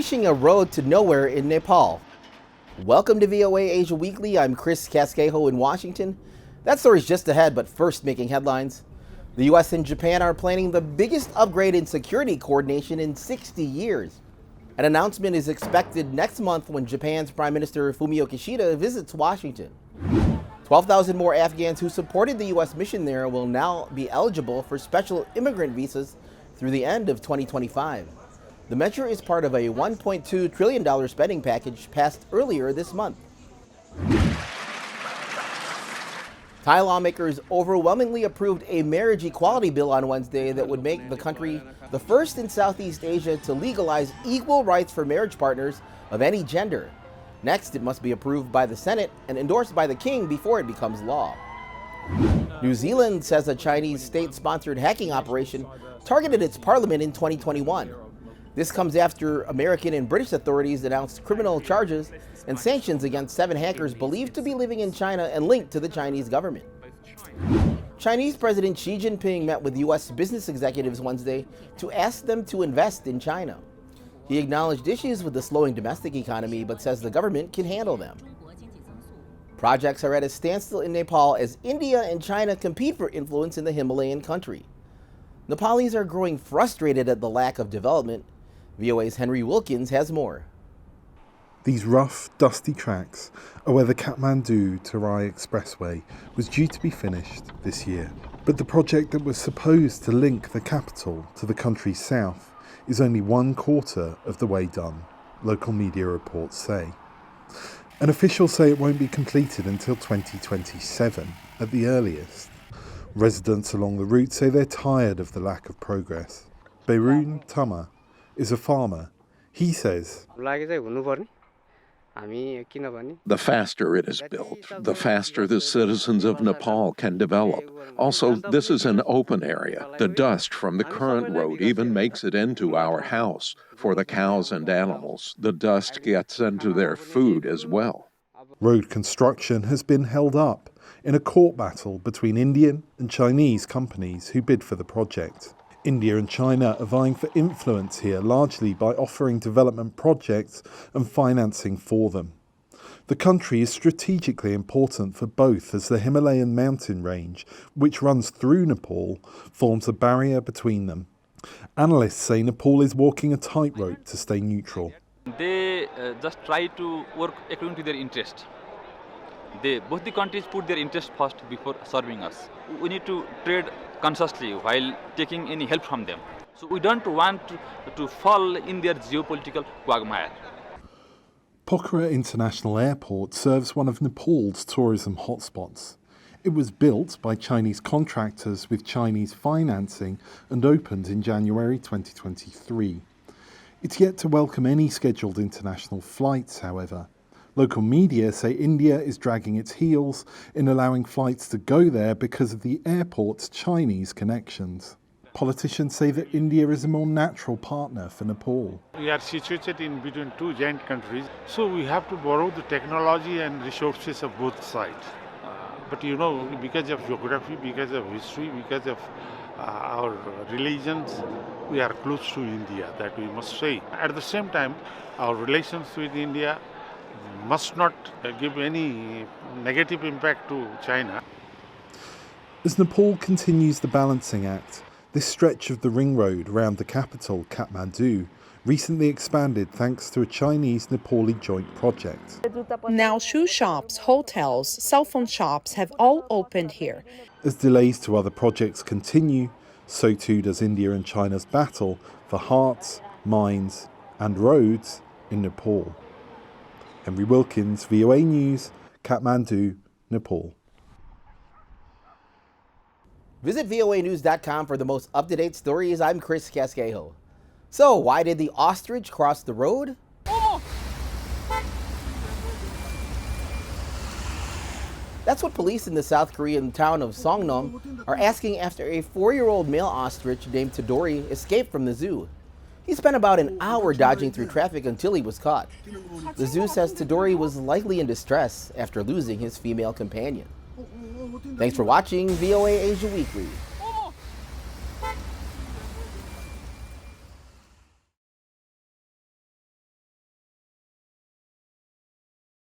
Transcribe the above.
finishing a road to nowhere in Nepal. Welcome to VOA Asia Weekly. I'm Chris Casquejo in Washington. That story's just ahead, but first making headlines. The US and Japan are planning the biggest upgrade in security coordination in 60 years. An announcement is expected next month when Japan's Prime Minister Fumio Kishida visits Washington. 12,000 more Afghans who supported the US mission there will now be eligible for special immigrant visas through the end of 2025. The measure is part of a $1.2 trillion spending package passed earlier this month. Thai lawmakers overwhelmingly approved a marriage equality bill on Wednesday that would make the country the first in Southeast Asia to legalize equal rights for marriage partners of any gender. Next, it must be approved by the Senate and endorsed by the King before it becomes law. New Zealand says a Chinese state-sponsored hacking operation targeted its parliament in 2021. This comes after American and British authorities announced criminal charges and sanctions against 7 hackers believed to be living in China and linked to the Chinese government. Chinese President Xi Jinping met with U.S. business executives Wednesday to ask them to invest in China. He acknowledged issues with the slowing domestic economy, but says the government can handle them. Projects are at a standstill in Nepal as India and China compete for influence in the Himalayan country. Nepalis are growing frustrated at the lack of development. VOA's Henry Wilkins has more. These rough, dusty tracks are where the Kathmandu-Terai Expressway was due to be finished this year. But the project that was supposed to link the capital to the country's south is only 1/4 of the way done, local media reports say. And officials say it won't be completed until 2027 at the earliest. Residents along the route say they're tired of the lack of progress. Beirun Tama is a farmer. He says, the faster it is built, the faster the citizens of Nepal can develop. Also, this is an open area. The dust from the current road even makes it into our house. For the cows and animals, the dust gets into their food as well. Road construction has been held up in a court battle between Indian and Chinese companies who bid for the project. India and China are vying for influence here, largely by offering development projects and financing for them. The country is strategically important for both, as the Himalayan mountain range, which runs through Nepal, forms a barrier between them. Analysts say Nepal is walking a tightrope to stay neutral. They just try to work according to their interest. Both the countries put their interest first before serving us. We need to trade consciously while taking any help from them. So we don't want to fall in their geopolitical quagmire. Pokhara International Airport serves one of Nepal's tourism hotspots. It was built by Chinese contractors with Chinese financing and opened in January 2023. It's yet to welcome any scheduled international flights, however. Local media say India is dragging its heels in allowing flights to go there because of the airport's Chinese connections. Politicians say that India is a more natural partner for Nepal. We are situated in between two giant countries, so we have to borrow the technology and resources of both sides. But because of geography, because of history, because of our religions, we are close to India, that we must say. At the same time, our relations with India must not give any negative impact to China. As Nepal continues the balancing act, this stretch of the ring road around the capital, Kathmandu, recently expanded thanks to a Chinese-Nepali joint project. Now shoe shops, hotels, cell phone shops have all opened here. As delays to other projects continue, so too does India and China's battle for hearts, minds and roads in Nepal. Henry Wilkins, VOA News, Kathmandu, Nepal. Visit voanews.com for the most up-to-date stories. I'm Chris Casquejo. So, why did the ostrich cross the road? That's what police in the South Korean town of Songnam are asking after a 4-year-old male ostrich named Todori escaped from the zoo. He spent about an hour dodging through traffic until he was caught. The zoo says Todori was likely in distress after losing his female companion. Thanks for watching VOA Asia Weekly.